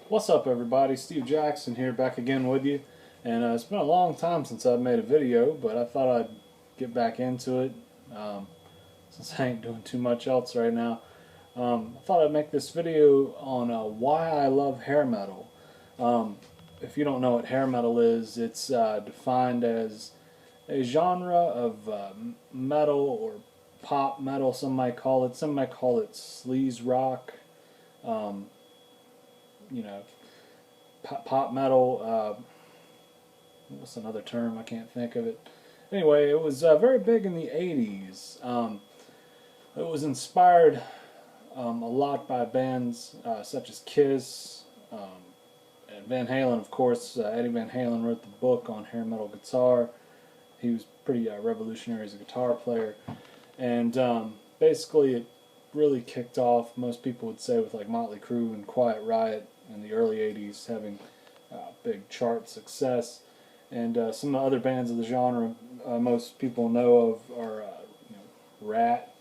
What's up, everybody? Steve Jackson here, back again with you. And it's been a long time since I've made a video, but I thought I'd get back into it since I ain't doing too much else right now. I thought I'd make this video on why I love hair metal. If you don't know what hair metal is, it's defined as a genre of metal or pop metal, some might call it. Some might call it sleaze rock. Um, you know, pop metal. What's another term? I can't think of it. Anyway, it was very big in the 80s. It was inspired a lot by bands such as Kiss and Van Halen, of course. Eddie Van Halen wrote the book on hair metal guitar. He was pretty revolutionary as a guitar player. And basically it really kicked off, most people would say, with like Motley Crue and Quiet Riot in the early 80s having big chart success. And some of the other bands of the genre most people know of are Rat,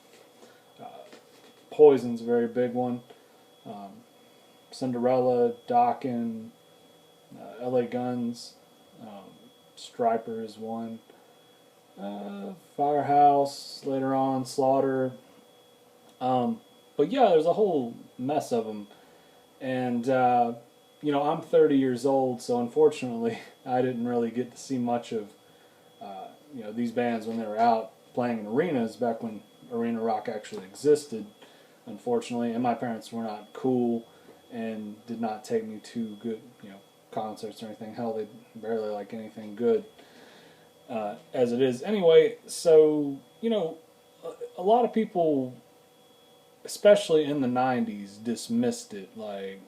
Poison's a very big one, Cinderella, Dokken, LA Guns, Stryper is one, Firehouse, later on Slaughter. But yeah, there's a whole mess of them. And, I'm 30 years old, so unfortunately I didn't really get to see much of, these bands when they were out playing in arenas back when arena rock actually existed, unfortunately. And my parents were not cool and did not take me to good, concerts or anything. Hell, they barely like anything good as it is. Anyway, so, a lot of people, especially in the 90s, dismissed it like,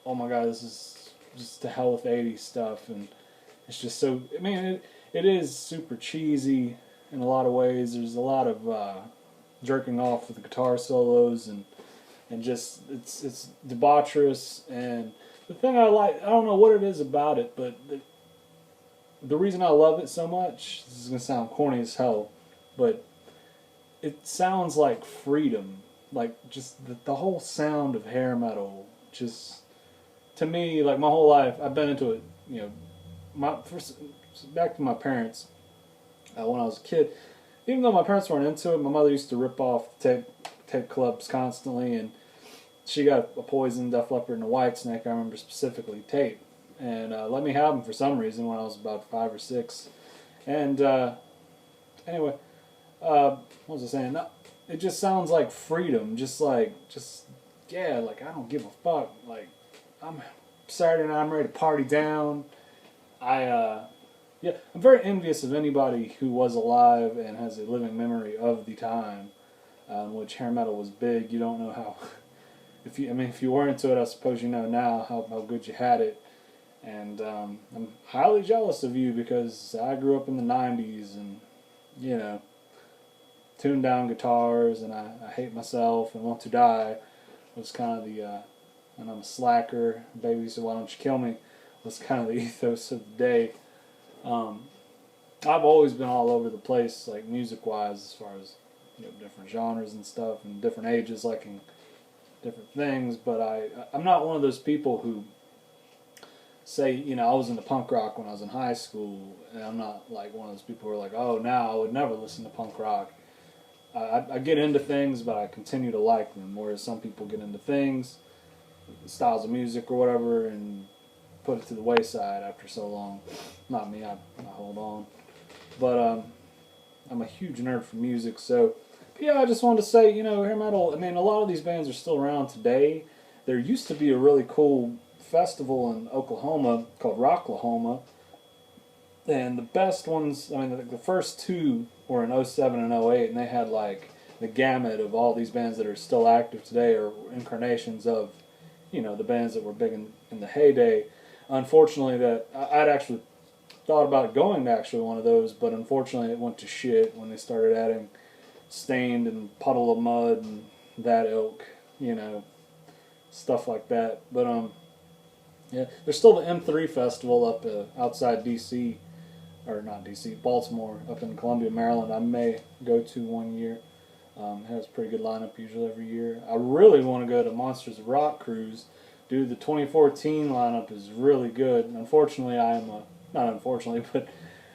oh my god, this is just to hell with 80s stuff. And it's just so, it is super cheesy in a lot of ways. There's a lot of jerking off with the guitar solos, and just, it's debaucherous. And the thing I like, I don't know what it is about it, but the reason I love it so much, this is going to sound corny as hell, but it sounds like freedom. Like, just the whole sound of hair metal, just, to me, like, my whole life, I've been into it, back to my parents, when I was a kid. Even though my parents weren't into it, my mother used to rip off tape clubs constantly, and she got a Poison, Def Leppard, and a Whitesnake, I remember specifically, tape, and let me have them for some reason when I was about 5 or 6. And anyway, what was I saying? It just sounds like freedom, yeah, like, I don't give a fuck, like, I'm Saturday night, I'm ready to party down. I'm very envious of anybody who was alive and has a living memory of the time in which hair metal was big. You don't know how, if you were into it, I suppose you know now how good you had it. And I'm highly jealous of you because I grew up in the 90s and, tuned down guitars, and I hate myself and want to die was kind of the, and I'm a slacker, baby, so why don't you kill me, was kind of the ethos of the day. I've always been all over the place, like, music-wise, as far as, different genres and stuff, and different ages liking different things, but I'm not one of those people who say, I was into punk rock when I was in high school, and I'm not like one of those people who are like, oh, now I would never listen to punk rock. I get into things, but I continue to like them, whereas some people get into things, styles of music or whatever, and put it to the wayside after so long. Not me, I hold on. But I'm a huge nerd for music, so yeah, I just wanted to say, hair metal, a lot of these bands are still around today. There used to be a really cool festival in Oklahoma called Rocklahoma, and the best ones, the first two were in '07 and '08, and they had like the gamut of all these bands that are still active today, or incarnations of, the bands that were big in the heyday. Unfortunately, that I'd actually thought about going to actually one of those, but unfortunately it went to shit when they started adding Stained and Puddle of Mud and that ilk, stuff like that. But yeah, there's still the M3 festival up outside DC, or not DC, Baltimore, up in Columbia, Maryland. I may go to one year. Has a pretty good lineup usually every year. I really want to go to Monsters of Rock cruise, dude, the 2014 lineup is really good. Unfortunately, not unfortunately, but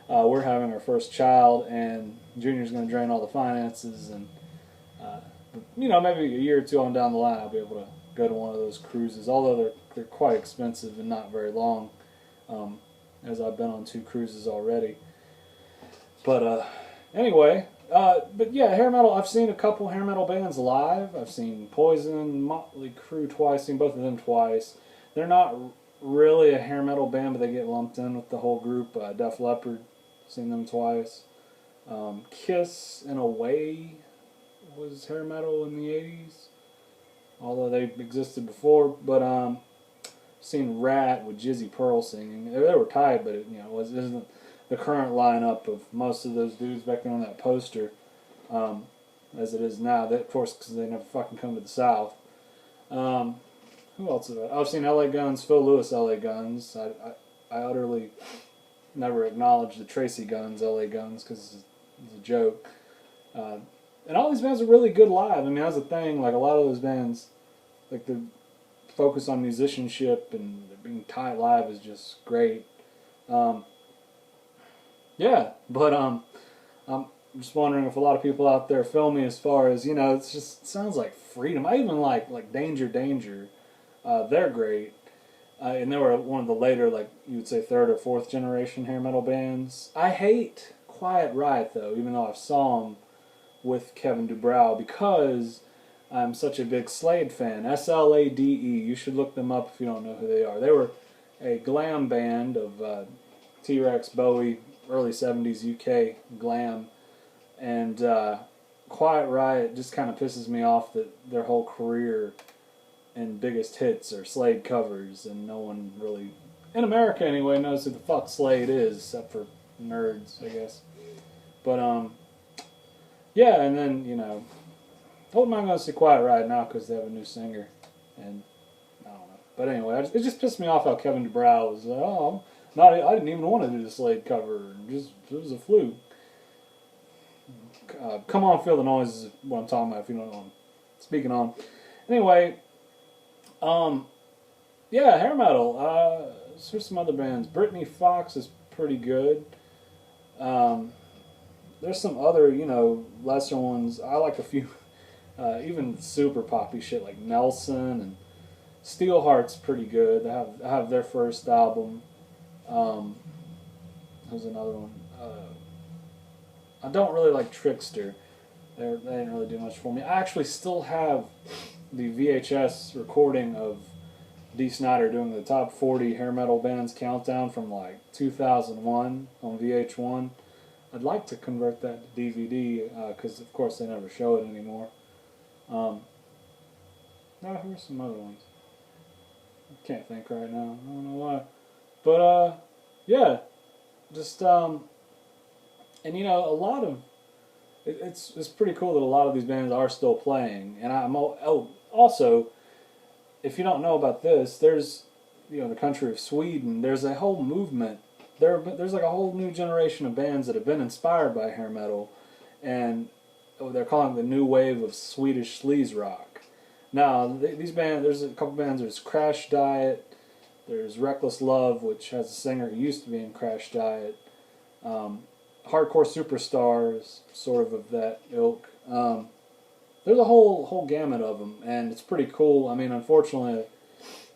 we're having our first child, and Junior's going to drain all the finances, and maybe a year or two on down the line, I'll be able to go to one of those cruises. Although they're quite expensive and not very long, as I've been on 2 cruises already. But anyway, but yeah, hair metal. I've seen a couple hair metal bands live. I've seen Poison, Motley Crue twice. Seen both of them twice. They're not really a hair metal band, but they get lumped in with the whole group. Def Leppard, seen them twice. Kiss, in a way, was hair metal in the 80s, although they existed before. But seen Rat with Jizzy Pearl singing. They were tight, but it isn't the current lineup of most of those dudes back then on that poster, as it is now. That, of course, because they never fucking come to the South. Who else have I? I've seen LA Guns, Phil Lewis LA Guns. I utterly never acknowledged the Tracy Guns LA Guns because it's a joke. And all these bands are really good live. I mean, that's the thing. Like, a lot of those bands, like, the focus on musicianship and being tight live is just great. Yeah, but I'm just wondering if a lot of people out there feel me as far as, it sounds like freedom. I even like Danger Danger. They're great. And they were one of the later, like, you would say 3rd or 4th generation hair metal bands. I hate Quiet Riot, though, even though I saw them with Kevin Dubrow, because I'm such a big Slade fan. Slade. You should look them up if you don't know who they are. They were a glam band of T-Rex, Bowie, early 70s UK glam. And Quiet Riot just kind of pisses me off that their whole career and biggest hits are Slade covers, and no one really, in America anyway, knows who the fuck Slade is, except for nerds, I guess. But, yeah, and then, I wouldn't mind going to see Quiet Riot now because they have a new singer, and I don't know. But anyway, it just pissed me off how Kevin Dubrow was, I didn't even want to do the Slade cover, it was a fluke. Come On Feel the Noise is what I'm talking about, if you don't know what I'm speaking on. Anyway, yeah, hair metal. There's some other bands. Brittany Fox is pretty good. There's some other, lesser ones. I like a few, even super poppy shit like Nelson and Steelheart's pretty good. I have their first album. There's another one. I don't really like Trickster. They didn't really do much for me. I actually still have the VHS recording of Dee Snider doing the top 40 hair metal bands countdown from like 2001 on VH1. I'd like to convert that to DVD because of course they never show it anymore. Now here's some other ones. I can't think right now. I don't know why. But yeah, just and a lot of it's pretty cool that a lot of these bands are still playing. And also, if you don't know about this, there's the country of Sweden. There's a whole movement. There's like a whole new generation of bands that have been inspired by hair metal, and they're calling it the new wave of Swedish sleaze rock. Now these bands, there's a couple bands. There's Crash Diet. There's Reckless Love, which has a singer who used to be in Crash Diet. Hardcore Superstars, sort of that ilk. There's a whole gamut of them, and it's pretty cool. I mean, unfortunately,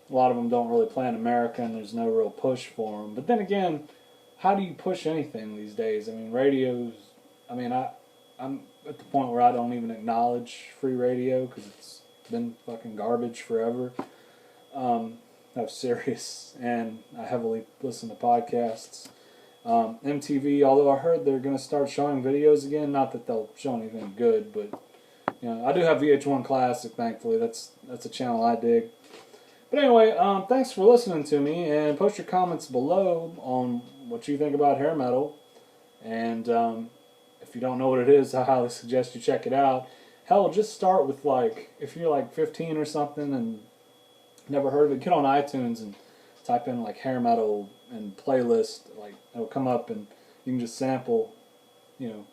a lot of them don't really play in America, and there's no real push for them. But then again, how do you push anything these days? I mean, radios. I mean, I'm at the point where I don't even acknowledge free radio because it's been fucking garbage forever. I'm serious, and I heavily listen to podcasts. MTV, although I heard they're going to start showing videos again, not that they'll show anything good, but I do have VH1 Classic, thankfully. That's a channel I dig. But anyway, thanks for listening to me, and post your comments below on what you think about hair metal. And if you don't know what it is, I highly suggest you check it out. Hell, just start with, if you're 15 or something and never heard of it, get on iTunes and type in hair metal and playlist. It'll come up, and you can just sample, I'm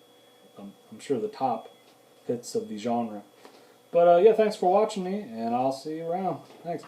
sure the top hits of the genre. But yeah, thanks for watching me, and I'll see you around. Thanks.